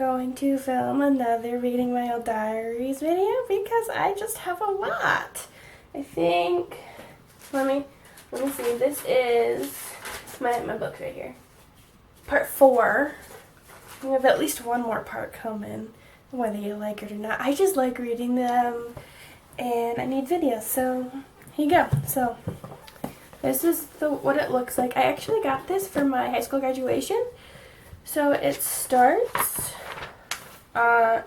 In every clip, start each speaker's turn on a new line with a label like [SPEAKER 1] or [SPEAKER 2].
[SPEAKER 1] going to film another reading my old diaries video because I just have a lot. I think, let me see, this is my book right here. Part 4. We have at least one more part coming, whether you like it or not. I just like reading them and I need videos, so here you go. So this is what it looks like. I actually got this for my high school graduation. So it starts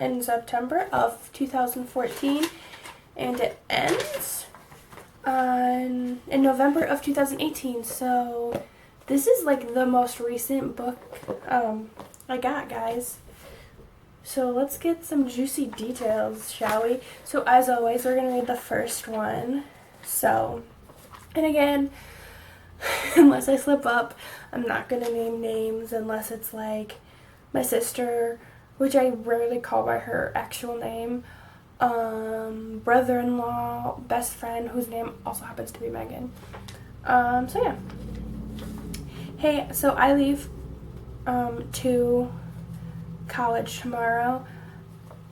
[SPEAKER 1] in September of 2014 and it ends in November of 2018. So this is like the most recent book I got, guys. So let's get some juicy details, shall we? So as always, we're going to read the first one. So, and again, unless I slip up, I'm not going to name names unless it's like my sister, which I rarely call by her actual name, brother-in-law, best friend, whose name also happens to be Megan. So yeah. Hey, so I leave to college tomorrow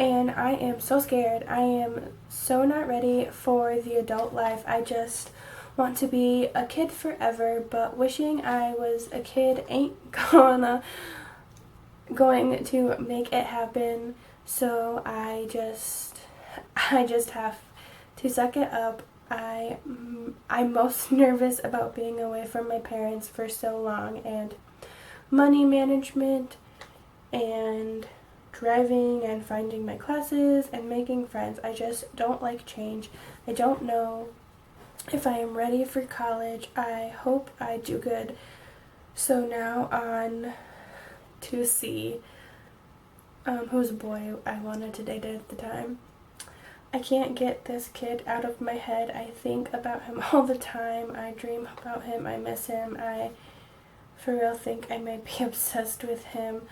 [SPEAKER 1] and I am so scared. I am so not ready for the adult life. I just want to be a kid forever, but wishing I was a kid ain't going to make it happen. So I just have to suck it up. I'm most nervous about being away from my parents for so long, and money management and driving and finding my classes and making friends. I just don't like change. I don't know if I am ready for college. I hope I do good. So now on to C, who's a boy I wanted to date at the time. I can't get this kid out of my head. I think about him all the time. I dream about him. I miss him. I for real think I might be obsessed with him.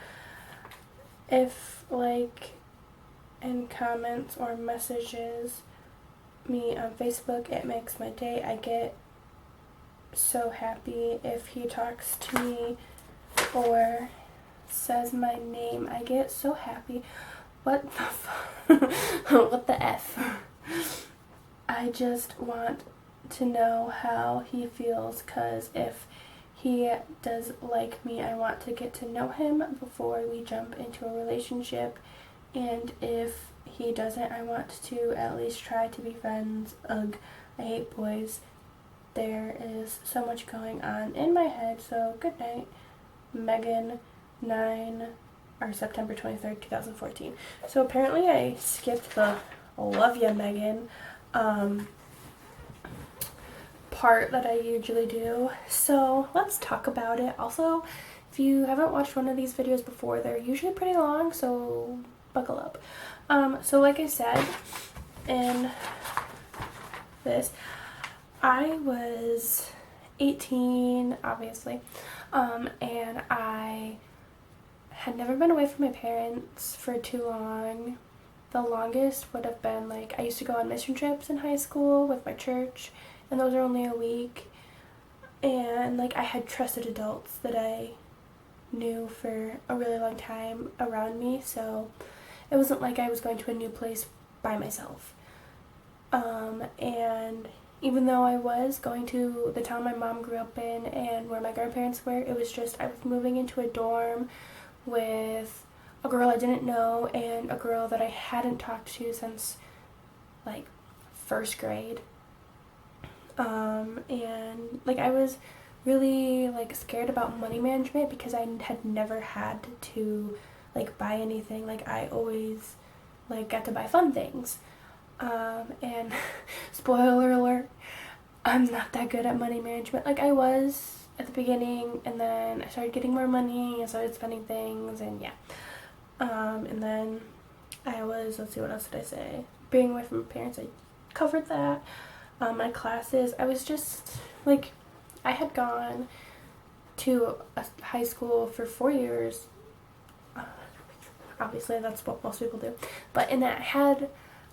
[SPEAKER 1] If like in comments or messages me on Facebook, it makes my day. I get so happy if he talks to me or says my name. I get so happy. What the what the F? I just want to know how he feels, cause if he does like me, I want to get to know him before we jump into a relationship, and if he doesn't, I want to at least try to be friends. Ugh, I hate boys. There is so much going on in my head, so good night. Megan, September 23rd, 2014. So apparently I skipped the love ya, Megan part that I usually do. So let's talk about it. Also, if you haven't watched one of these videos before, they're usually pretty long, so buckle up. So like I said in this, I was 18, obviously, and I had never been away from my parents for too long. The longest would have been like, I used to go on mission trips in high school with my church, and those are only a week. And like, I had trusted adults that I knew for a really long time around me, so it wasn't like I was going to a new place by myself. And even though I was going to the town my mom grew up in and where my grandparents were, it was just I was moving into a dorm with a girl I didn't know and a girl that I hadn't talked to since like first grade. And like, I was really like scared about money management because I had never had to like buy anything. Like, I always like got to buy fun things. And spoiler alert, I'm not that good at money management. Like, I was at the beginning, and then I started getting more money and started spending things, and yeah. And then I was, let's see, what else did I say? Being away from my parents, I covered that. My classes, I was just like, I had gone to a high school for 4 years. Obviously, that's what most people do. But in that, I had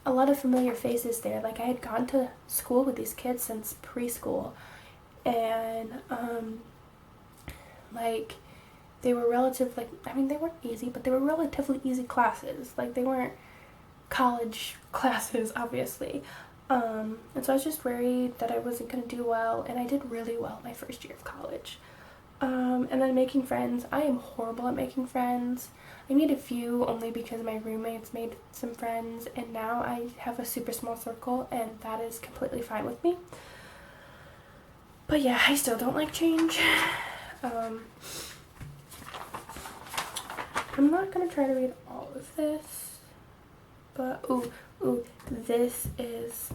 [SPEAKER 1] a lot of familiar faces there. Like, I had gone to school with these kids since preschool. And, like, they were they weren't easy, but they were relatively easy classes. Like, they weren't college classes, obviously. And so I was just worried that I wasn't going to do well, and I did really well my first year of college. And then making friends. I am horrible at making friends. I made a few only because my roommates made some friends, and now I have a super small circle, and that is completely fine with me. But yeah, I still don't like change. I'm not gonna try to read all of this, but this is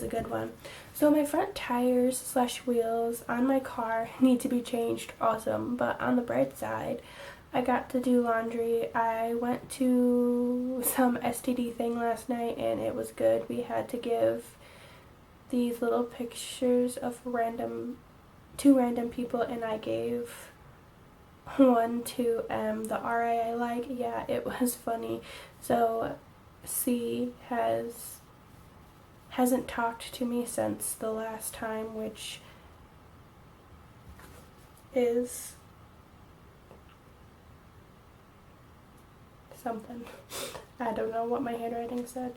[SPEAKER 1] a good one. So my front tires / wheels on my car need to be changed. Awesome. But on the bright side, I got to do laundry. I went to some STD thing last night, and it was good. We had to give these little pictures of two random people, and I gave one to the RA I like. Yeah, it was funny. So C hasn't talked to me since the last time, which is something. I don't know what my handwriting said.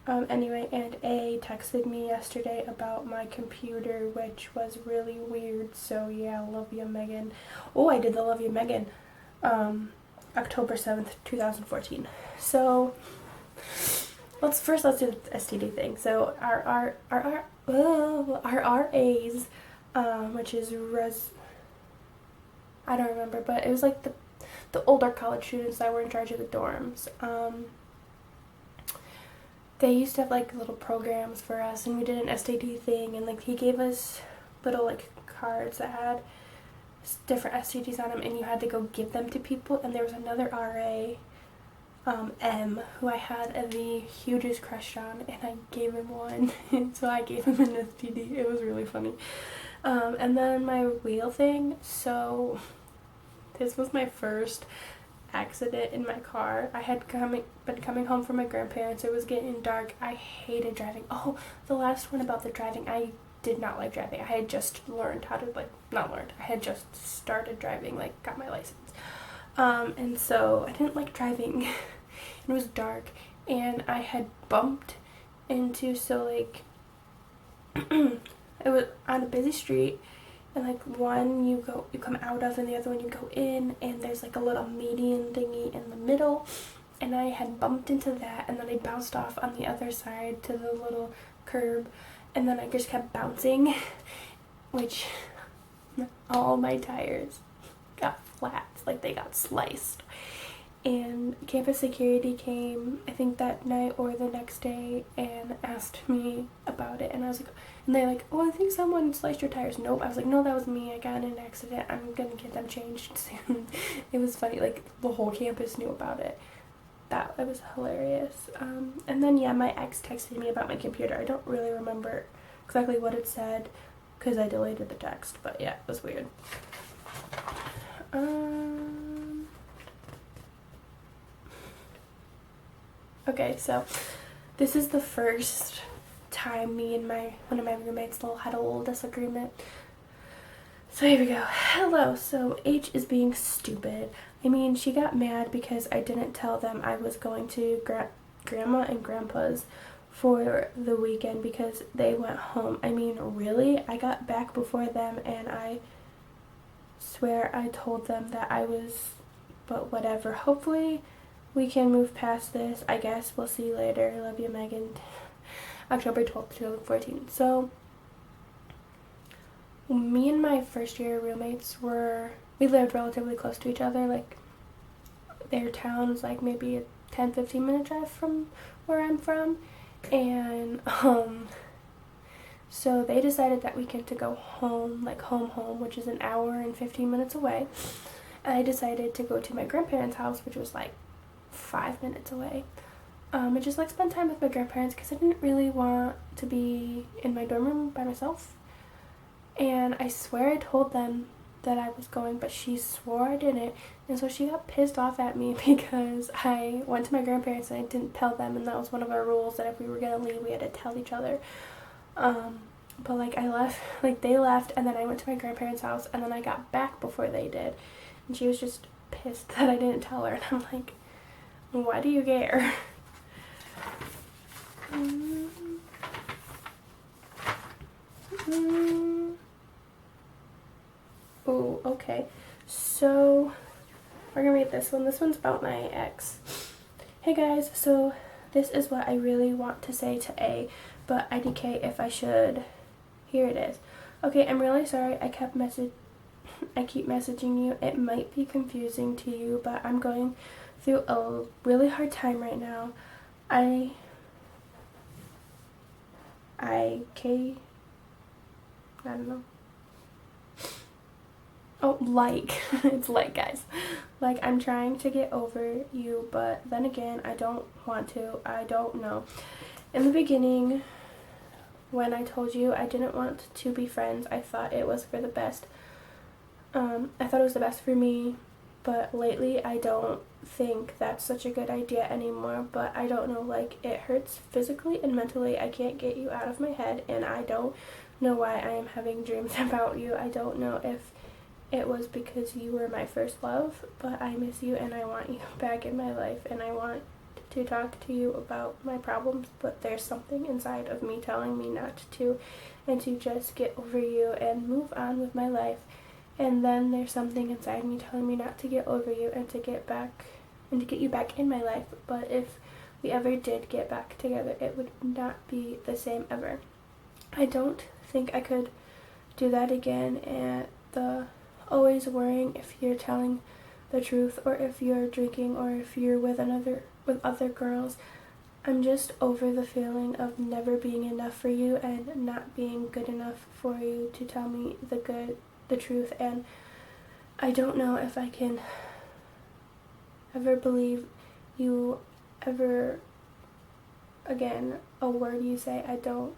[SPEAKER 1] Anyway, and A texted me yesterday about my computer, which was really weird. So yeah, love you, Megan. Oh, I did the love you, Megan. October 7th, 2014. So let's do the STD thing. So our RAs, which is I don't remember, but it was like the older college students that were in charge of the dorms. They used to have like little programs for us, and we did an STD thing, and like he gave us little like cards that had different STDs on them, and you had to go give them to people. And there was another RA, M, who I had the hugest crush on, and I gave him one. So I gave him an STD. It was really funny. And then my wheel thing. So this was my first accident in my car. I had been coming home from my grandparents. It was getting dark. I hated driving. Oh, the last one about the driving. I did not like driving. I had just learned how to, I had just started driving, like got my license. And so I didn't like driving. It was dark, and I had bumped into, it was on a busy street, and like one you come out of, and the other one you go in, and there's like a little median thingy in the middle, and I had bumped into that, and then I bounced off on the other side to the little curb, and then I just kept bouncing, which all my tires got flat, like they got sliced. And campus security came, I think that night or the next day, and asked me about it. And I was like, and they're like, oh, I think someone sliced your tires. Nope. I was like, no, that was me. I got in an accident. I'm gonna get them changed soon. It was funny. Like, the whole campus knew about it. It was hilarious. And then, yeah, my ex texted me about my computer. I don't really remember exactly what it said, because I deleted the text. But yeah, it was weird. Okay, so this is the first time me and one of my roommates had a little disagreement. So here we go. Hello. So H is being stupid. I mean, she got mad because I didn't tell them I was going to grandma and grandpa's for the weekend because they went home. I mean, really? I got back before them, and I swear I told them that I was, but whatever. Hopefully we can move past this. I guess we'll see you later. Love you, Megan. October 12th, 2014. So, me and my first year roommates we lived relatively close to each other. Like, their town was like maybe a 10-15 minute drive from where I'm from. And, so they decided that weekend to go home, like home, which is an hour and 15 minutes away. And I decided to go to my grandparents' house, which was like 5 minutes away, and just like spend time with my grandparents, because I didn't really want to be in my dorm room by myself. And I swear I told them that I was going, but she swore I didn't, and so she got pissed off at me because I went to my grandparents and I didn't tell them, and that was one of our rules, that if we were gonna leave we had to tell each other. But like I left, like they left, and then I went to my grandparents' house, and then I got back before they did, and she was just pissed that I didn't tell her, and I'm like, why do you care? Oh, okay. So we're gonna read this one. This one's about my ex. Hey guys, so this is what I really want to say to A, but IDK if I should. Here it is. Okay, I'm really sorry I keep messaging you. It might be confusing to you, but I'm going through a really hard time right now. I don't know. Oh, like, it's like, guys. Like, I'm trying to get over you, but then again, I don't want to. I don't know. In the beginning, when I told you I didn't want to be friends, I thought it was for the best. I thought it was the best for me, but lately I don't think that's such a good idea anymore. But I don't know, like, it hurts physically and mentally. I can't get you out of my head, and I don't know why I am having dreams about you. I don't know if it was because you were my first love, but I miss you and I want you back in my life, and I want to talk to you about my problems, but there's something inside of me telling me not to, and to just get over you and move on with my life. And then there's something inside me telling me not to get over you and to get you back in my life. But if we ever did get back together, it would not be the same ever. I don't think I could do that again, and the always worrying if you're telling the truth, or if you're drinking, or if you're with other girls. I'm just over the feeling of never being enough for you and not being good enough for you to tell me the truth, and I don't know if I can ever believe you ever again. A word you say, I don't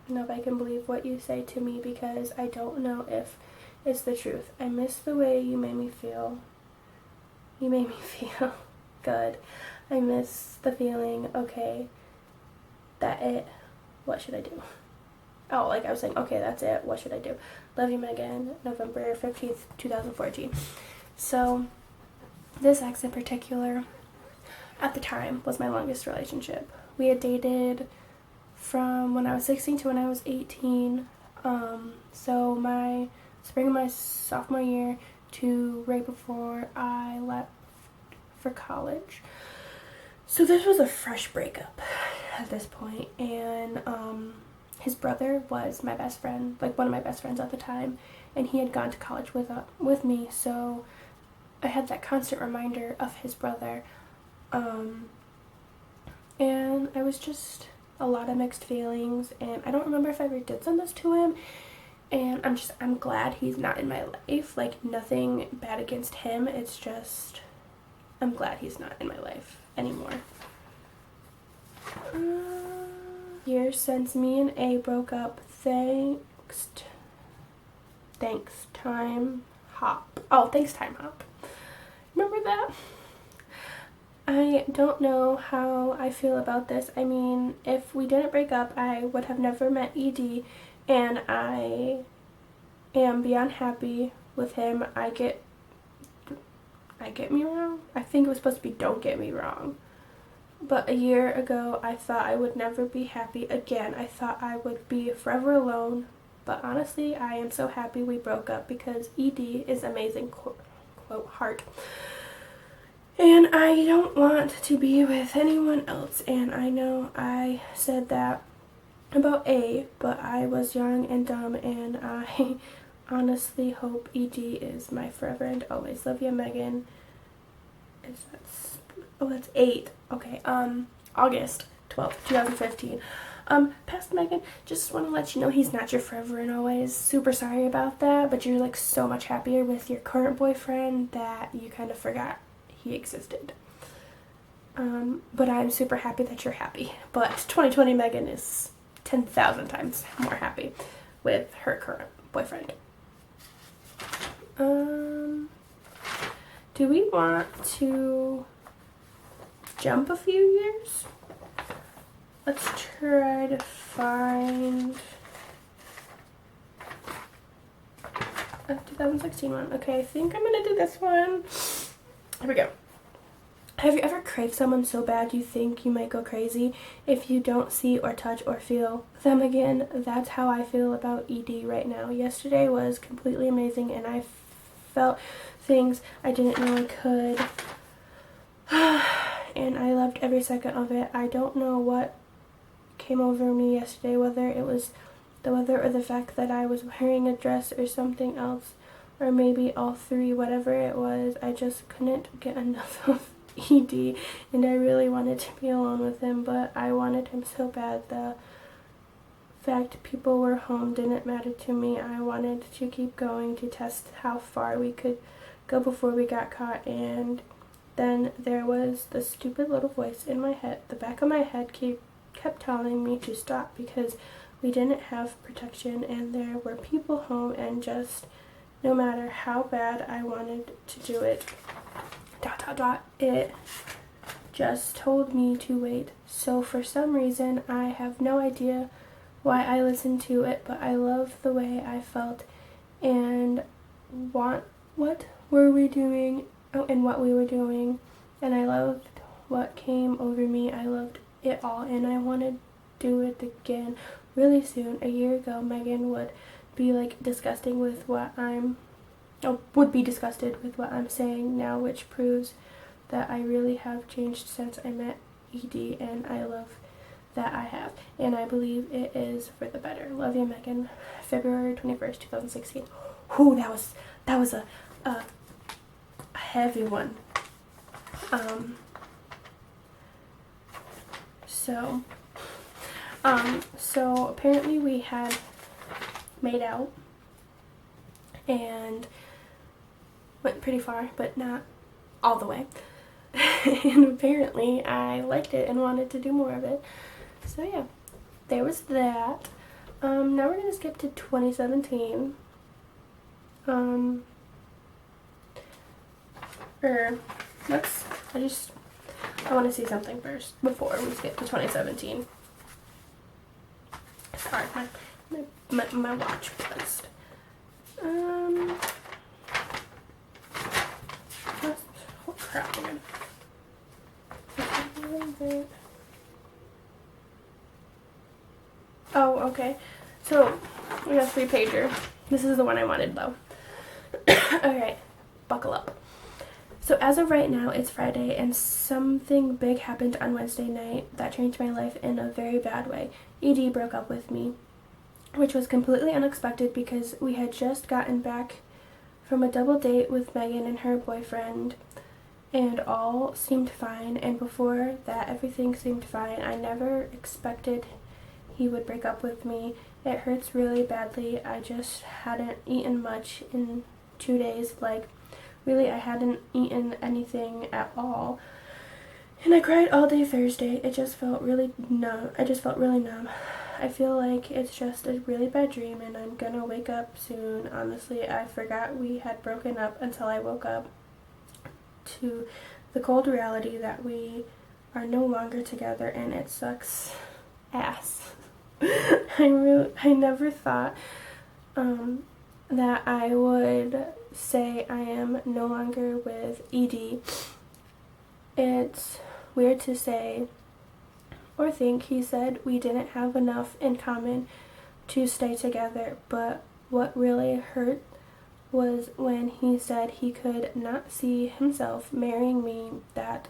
[SPEAKER 1] know if I can believe what you say to me, because I don't know if it's the truth. I miss the way you made me feel. You made me feel good. I miss the feeling, okay, what should I do? Oh, like I was saying, okay, that's it, what should I do? Love you, Megan, November 15th, 2014. So, this ex in particular, at the time, was my longest relationship. We had dated from when I was 16 to when I was 18. So my spring of my sophomore year to right before I left for college. So this was a fresh breakup at this point, and his brother was my best friend, like one of my best friends at the time, and he had gone to college with me, so I had that constant reminder of his brother, and I was just a lot of mixed feelings, and I don't remember if I ever did send this to him, and I'm glad he's not in my life. Like, nothing bad against him, it's just I'm glad he's not in my life anymore. Years since me and A broke up. Thanks Time Hop. Oh, thanks Time Hop. Remember that? I don't know how I feel about this. I mean, if we didn't break up, I would have never met ED, and I am beyond happy with him. I get me wrong? I think it was supposed to be don't get me wrong. But a year ago, I thought I would never be happy again. I thought I would be forever alone. But honestly, I am so happy we broke up, because ED is amazing, quote, heart. And I don't want to be with anyone else. And I know I said that about A, but I was young and dumb, and I honestly hope ED is my forever and always. Love you, Megan. That's 8. Okay, August 12th, 2015. Past Megan, just want to let you know he's not your forever and always. Super sorry about that, but you're like so much happier with your current boyfriend that you kind of forgot he existed. But I'm super happy that you're happy. But 2020 Megan is 10,000 times more happy with her current boyfriend. Do we want to jump a few years? Let's try to find 2016 one. Okay, I think I'm gonna do this one. Here we go. Have you ever craved someone so bad you think you might go crazy if you don't see or touch or feel them again? That's how I feel about ED right now. Yesterday was completely amazing and I felt things I didn't know I could. And I loved every second of it. I don't know what came over me yesterday, whether it was the weather or the fact that I was wearing a dress or something else, or maybe all three. Whatever it was, I just couldn't get enough of ED, and I really wanted to be alone with him, but I wanted him so bad. The fact people were home didn't matter to me. I wanted to keep going to test how far we could go before we got caught, and then there was the stupid little voice in my head. The back of my head kept telling me to stop because we didn't have protection and there were people home, and just no matter how bad I wanted to do it, it just told me to wait. So for some reason, I have no idea why I listened to it, but I love the way I felt and what were we doing and what we were doing, and I loved what came over me. I loved it all, and I wanted to do it again really soon. A year ago, Megan would be disgusted with what I'm saying now, which proves that I really have changed since I met ED, and I love that I have, and I believe it is for the better. Love you, Megan. February 21st, 2016. Whew, that was a heavy one. So apparently we had made out and went pretty far, but not all the way. And apparently I liked it and wanted to do more of it. So yeah, there was that. Now we're gonna skip to 2017. I want to see something first before we skip to 2017. Sorry, my watch buzzed. Oh crap, man. Oh, okay. So, we got a 3-pager. This is the one I wanted, though. Alright, buckle up. So as of right now, it's Friday, and something big happened on Wednesday night that changed my life in a very bad way. ED broke up with me, which was completely unexpected because we had just gotten back from a double date with Megan and her boyfriend, and all seemed fine, and before that, everything seemed fine. I never expected he would break up with me. It hurts really badly. I just hadn't eaten much in 2 days, really, I hadn't eaten anything at all. And I cried all day Thursday. It just felt really numb. I feel like it's just a really bad dream and I'm gonna wake up soon. Honestly, I forgot we had broken up until I woke up to the cold reality that we are no longer together, and it sucks ass. I never thought that I would say I am no longer with ED. It's weird to say or think. He said we didn't have enough in common to stay together, but what really hurt was when he said he could not see himself marrying me. That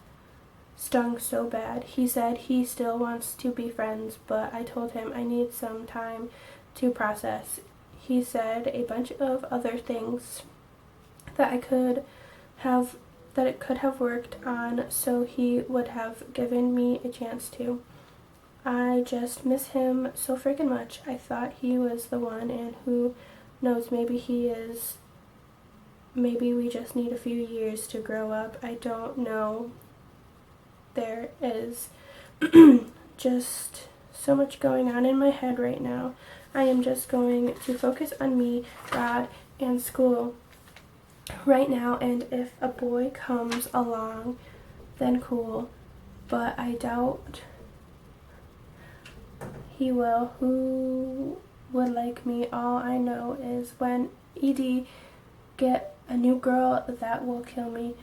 [SPEAKER 1] stung so bad. He said he still wants to be friends, but I told him I need some time to process. He said a bunch of other things that it could have worked on, so he would have given me a chance to. I just miss him so freaking much. I thought he was the one, and who knows, maybe he is. Maybe we just need a few years to grow up. I don't know. There is just so much going on in my head right now. I am just going to focus on me, God, and school right now, and if a boy comes along, then cool, but I doubt he will. Who would like me? All I know is when ED get a new girl, that will kill me.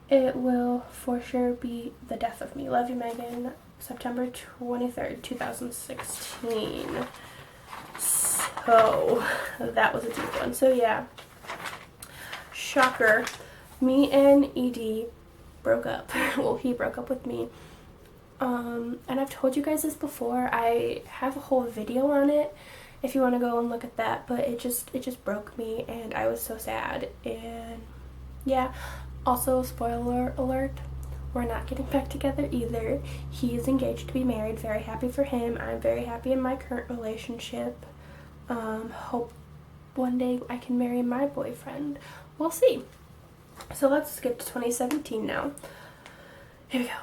[SPEAKER 1] It will for sure be the death of me. Love you, Megan. September 23rd, 2016. So, that was a deep one. So, yeah. Shocker. Me and ED broke up. Well, he broke up with me. And I've told you guys this before. I have a whole video on it if you want to go and look at that. But it just broke me, and I was so sad. And, yeah. Also, spoiler alert. We're not getting back together either. He is engaged to be married. Very happy for him. I'm very happy in my current relationship. Hope one day I can marry my boyfriend. We'll see. So let's skip to 2017 now. Here we go.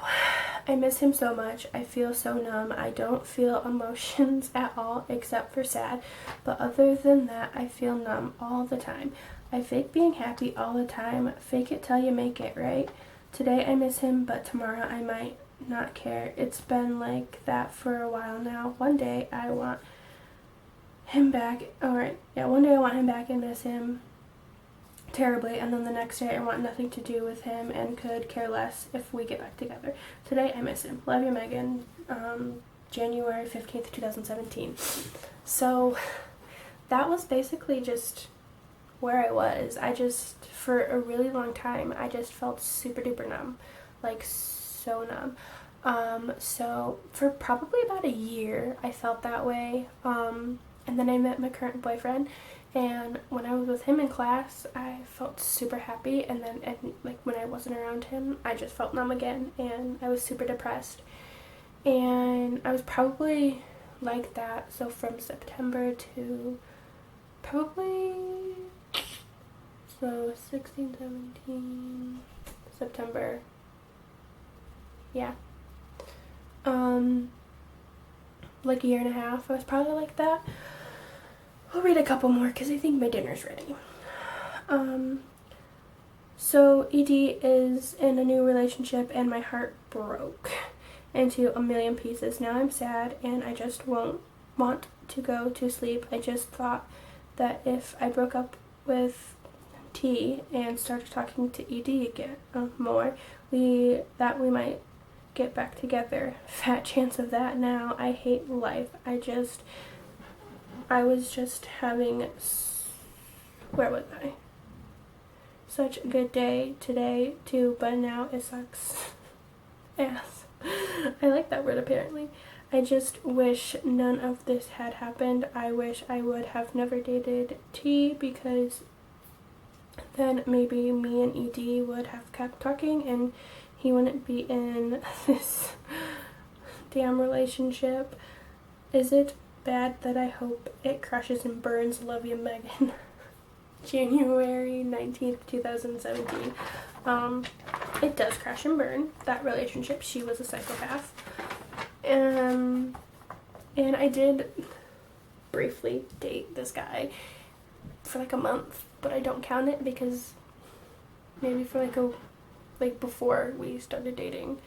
[SPEAKER 1] I miss him so much. I feel so numb. I don't feel emotions at all except for sad. But other than that, I feel numb all the time. I fake being happy all the time. Fake it till you make it, right? Today I miss him, but tomorrow I might not care. It's been like that for a while now. One day I want him back. One day I want him back and miss him terribly, and then the next day I want nothing to do with him and could care less if we get back together. Today I miss him. Love you, Megan. January 15th, 2017. So that was basically just where I was. For a really long time, I just felt super duper numb. Like, so numb. So for probably about a year, I felt that way. And then I met my current boyfriend, and when I was with him in class, I felt super happy, and then when I wasn't around him, I just felt numb again, and I was super depressed. And I was probably like that, so from September to probably 16, 17, September, yeah, like a year and a half, I was probably like that. I'll read a couple more because I think my dinner's ready. So ED is in a new relationship, and my heart broke into a million pieces. Now I'm sad, and I just won't want to go to sleep. I just thought that if I broke up with T and started talking to ED again more, we might get back together. Fat chance of that now. I hate life. I was just having, where was I? Such a good day today too, but now it sucks ass. I like that word apparently. I just wish none of this had happened. I wish I would have never dated T, because then maybe me and ED would have kept talking and he wouldn't be in this damn relationship. Is it bad that I hope it crashes and burns? Love you, Megan. January 19th, 2017. It does crash and burn, that relationship. She was a psychopath. And I did briefly date this guy for like a month, but I don't count it because maybe for like before we started dating,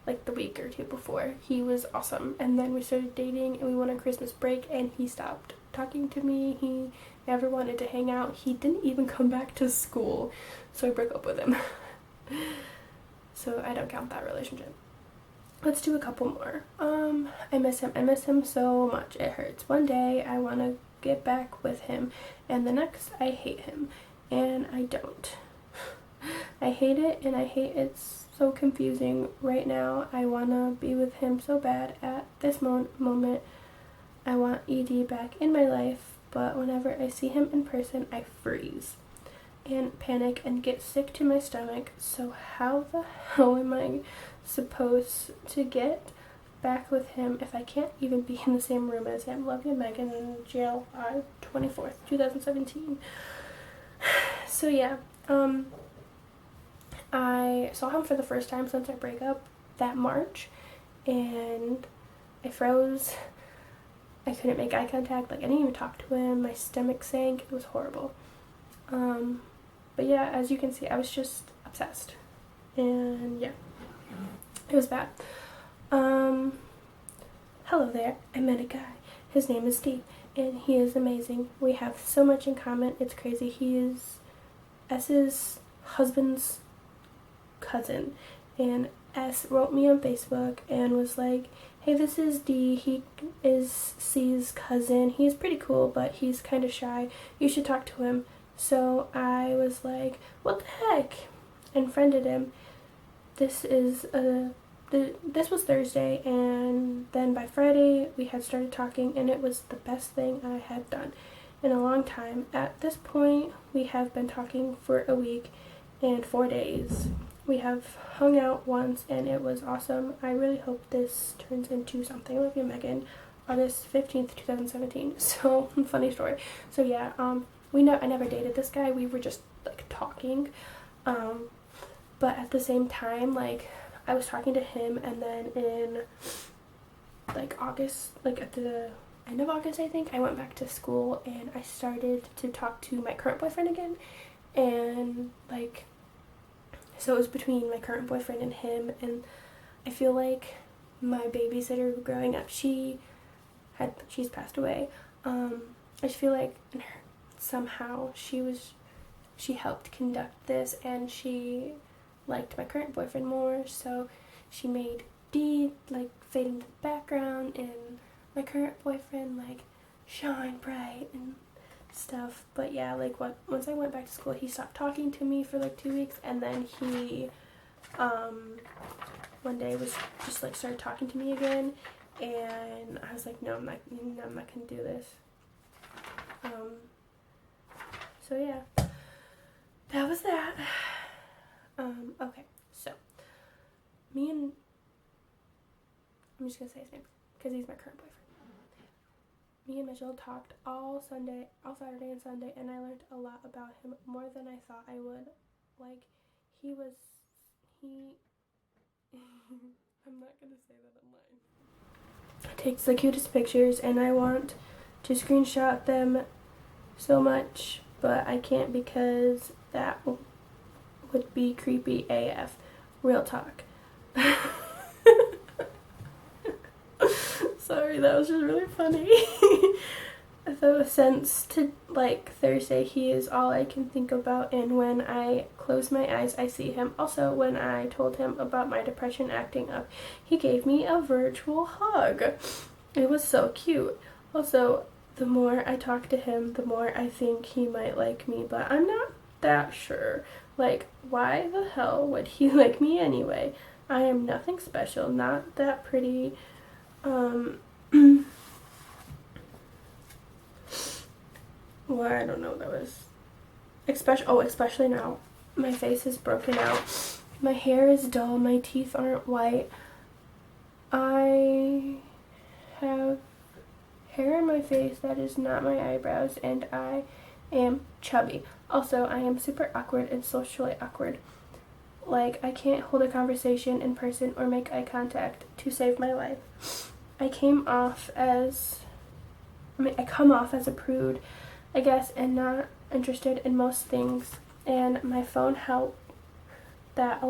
[SPEAKER 1] like the week or two before, he was awesome. And then we started dating and we went on Christmas break and he stopped talking to me. He never wanted to hang out. He didn't even come back to school, so I broke up with him. So I don't count that relationship. Let's do a couple more. I miss him so much, it hurts. One day I want to get back with him, and the next I hate him, and I don't. I hate it, and I hate it's so confusing right now. I want to be with him so bad at this moment. I want ED back in my life, but whenever I see him in person, I freeze and panic and get sick to my stomach. So how the hell am I supposed to get back with him if I can't even be in the same room as him? Love you, Megan. July 24th, 2017. So yeah, I saw him for the first time since our breakup that March, and I froze. I couldn't make eye contact. Like, I didn't even talk to him. My stomach sank. It was horrible. But yeah, as you can see, I was just obsessed. And yeah, it was bad. Hello there. I met a guy. His name is Steve, and he is amazing. We have so much in common. It's crazy. He is S's husband's cousin, and S wrote me on Facebook and was like, hey, this is D, he is C's cousin, he's pretty cool, but he's kind of shy, you should talk to him. So I was like, what the heck, and friended him. This was Thursday, and then by Friday we had started talking, and it was the best thing I had done in a long time. At this point, we have been talking for a week and 4 days. We have hung out once, and it was awesome. I really hope this turns into something. I love you, Megan. August 15th, 2017. So, funny story. So yeah, I never dated this guy. We were just like talking. But at the same time, like, I was talking to him, and then in like August, like at the end of August, I think, I went back to school and I started to talk to my current boyfriend again. And like, so it was between my current boyfriend and him, and I feel like my babysitter growing up, she's passed away. I just feel like somehow she helped conduct this, and she liked my current boyfriend more, so she made D like fade into the background and my current boyfriend like shine bright and stuff. But yeah, like once I went back to school, he stopped talking to me for like 2 weeks, and then he one day was just like started talking to me again, and I was like, no, I'm not gonna do this. So yeah, that was that. Okay, so I'm just gonna say his name because he's my current boyfriend. Me and Mitchell talked all Saturday and Sunday, and I learned a lot about him, more than I thought I would. Like, he I'm not gonna say that online. Takes the cutest pictures, and I want to screenshot them so much, but I can't because that would be creepy AF. Real talk. Sorry, that was just really funny. So since like Thursday, he is all I can think about, and when I close my eyes, I see him. Also, when I told him about my depression acting up, he gave me a virtual hug. It was so cute. Also, the more I talk to him, the more I think he might like me, but I'm not that sure. Like, why the hell would he like me anyway? I am nothing special, not that pretty. Well, I don't know, that was especially now. My face is broken out. My hair is dull, my teeth aren't white. I have hair on my face that is not my eyebrows, and I am chubby. Also, I am super awkward and socially awkward. Like, I can't hold a conversation in person or make eye contact to save my life. I come off as a prude, I guess, and not interested in most things. And my phone helps that a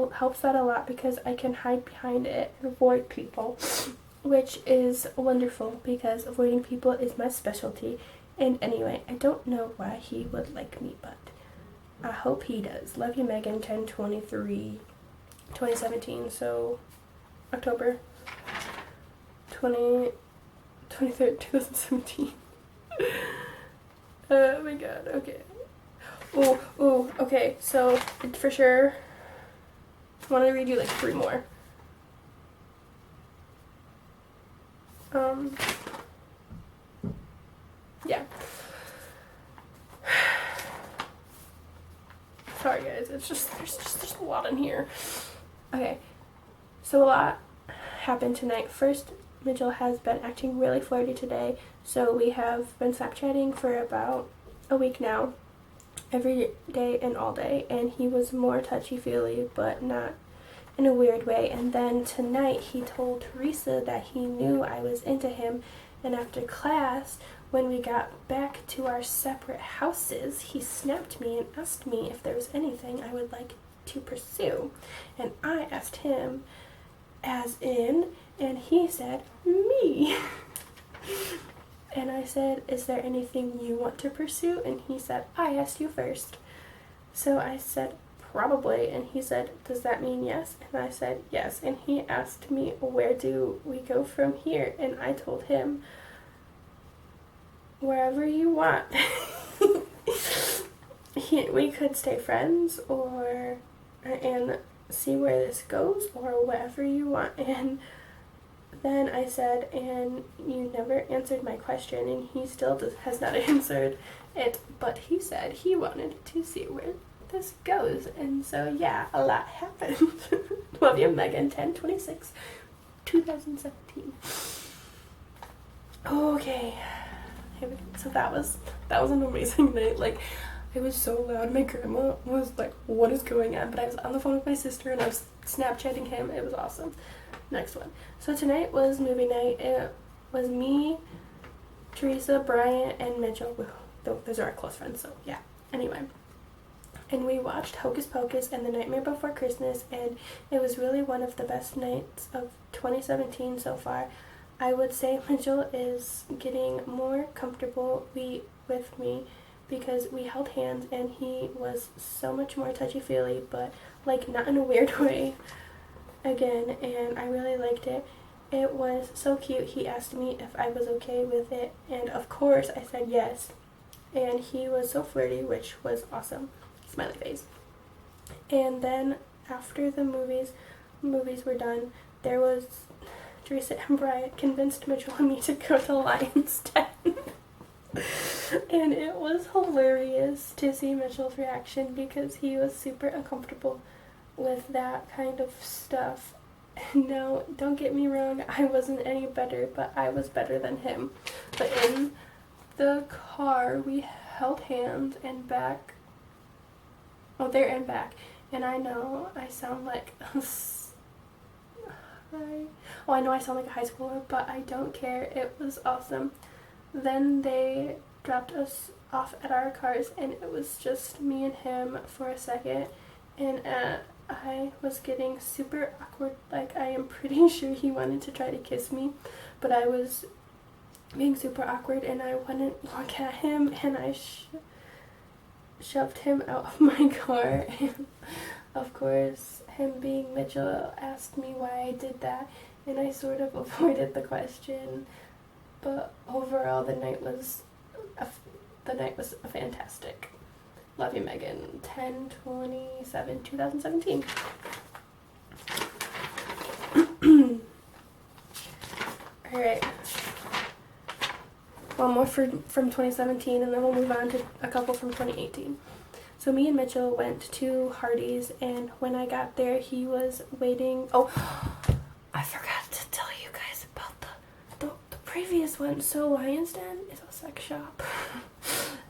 [SPEAKER 1] lot because I can hide behind it and avoid people, which is wonderful because avoiding people is my specialty. And anyway, I don't know why he would like me, but I hope he does. Love you, Megan. 10/23/2017. So October 23rd, 2017. Oh my god, okay. Oh, okay, so for sure, I want to read you like 3 more. Yeah. Sorry guys, there's a lot in here. Okay, so a lot happened tonight. First, Mitchell has been acting really flirty today, so we have been Snapchatting for about a week now, every day and all day, and he was more touchy-feely, but not in a weird way. And then tonight he told Teresa that he knew I was into him, and after class, when we got back to our separate houses, he snapped me and asked me if there was anything I would like to pursue, and I asked him, as in, and he said, me. And I said, is there anything you want to pursue? And he said, I asked you first. So I said, probably, and he said, does that mean yes? And I said, yes. And he asked me, where do we go from here? And I told him, wherever you want. We could stay friends and see where this goes, or whatever you want. And then I said, and you never answered my question, and he still has not answered it, but he said he wanted to see where this goes. And so yeah, a lot happened. Love you, Megan. 10/26/2017. Okay, so that was an amazing night. Like, it was so loud. My grandma was like, what is going on? But I was on the phone with my sister and I was Snapchatting him. It was awesome. Next one. So tonight was movie night. It was me, Teresa, Brian, and Mitchell. Those are our close friends, so yeah. Anyway. And we watched Hocus Pocus and The Nightmare Before Christmas, and it was really one of the best nights of 2017 so far. I would say Mitchell is getting more comfortable with me because we held hands and he was so much more touchy-feely, but like not in a weird way again, and I really liked it. It was so cute. He asked me if I was okay with it, and of course I said yes. And he was so flirty, which was awesome. Smiley face. And then after the movies were done, there was Teresa and Brian convinced Mitchell and me to go to Lion's Den. And it was hilarious to see Mitchell's reaction because he was super uncomfortable with that kind of stuff. No, don't get me wrong, I wasn't any better, but I was better than him. But in the car, we held hands and back. Oh, there and back. And I know I sound like I know I sound like a high schooler, but I don't care. It was awesome. Then they dropped us off at our cars, and it was just me and him for a second. And I was getting super awkward. Like, I am pretty sure he wanted to try to kiss me, but I was being super awkward, and I wouldn't look at him, and I shoved him out of my car. And of course, him being Mitchell asked me why I did that, and I sort of avoided the question. But overall, the night was fantastic. Love you, Megan. 10/27/2017. All right. One more from 2017, and then we'll move on to a couple from 2018. So me and Mitchell went to Hardee's, and when I got there, he was waiting. Oh, I forgot to tell you guys about the previous one. So Lion's Den is a sex shop,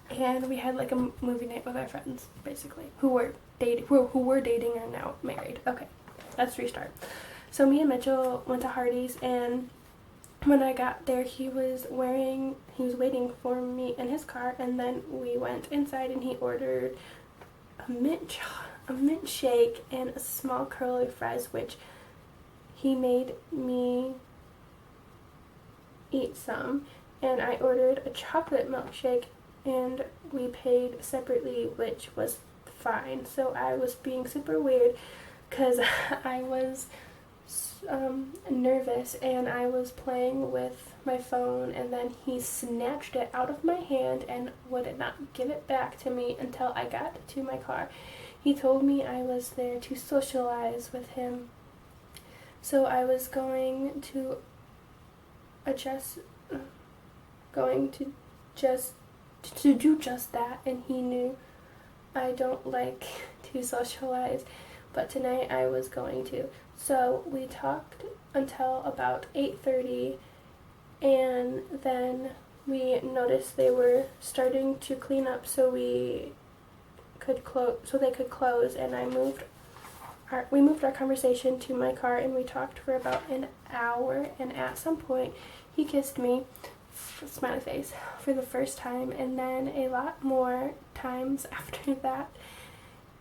[SPEAKER 1] and we had like a movie night with our friends, basically, who were dating or now married. Okay, let's restart. So me and Mitchell went to Hardee's, and when I got there, he was waiting for me in his car, and then we went inside and he ordered a mint shake and a small curly fries, which he made me eat some, and I ordered a chocolate milkshake, and we paid separately, which was fine. So I was being super weird because I was nervous, and I was playing with my phone, and then he snatched it out of my hand and would not give it back to me until I got to my car. He told me I was there to socialize with him, so I was going to do just that, and he knew I don't like to socialize, but tonight I was going to. So we talked until about 8:30, and then we noticed they were starting to clean up so they could close, and we moved our conversation to my car, and we talked for about an hour, and at some point he kissed me, smiley face, for the first time, and then a lot more times after that.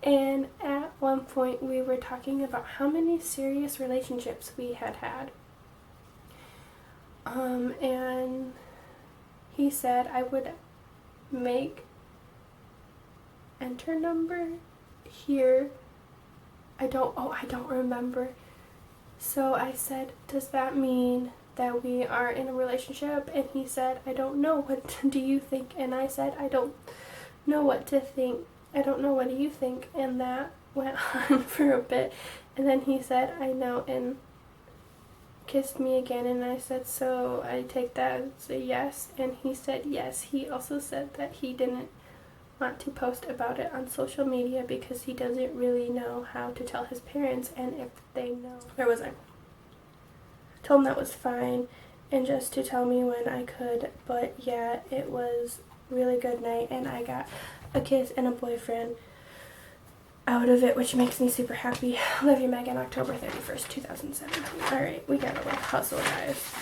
[SPEAKER 1] And at one point we were talking about how many serious relationships we had. And he said I would make enter number here. I don't remember. So I said, does that mean that we are in a relationship? And he said, I don't know, what do you think? And I said, I don't know what to think. I don't know, what do you think? And that went on for a bit. And then he said, I know, and kissed me again. And I said, so I take that as a yes. And he said yes. He also said that he didn't want to post about it on social media because he doesn't really know how to tell his parents, and if they know. Where was I? Told him that was fine and just to tell me when I could. But yeah, it was really good night, and I got a kiss and a boyfriend out of it, which makes me super happy. Love you, Megan. October 31st, 2007. Alright, we gotta hustle, guys.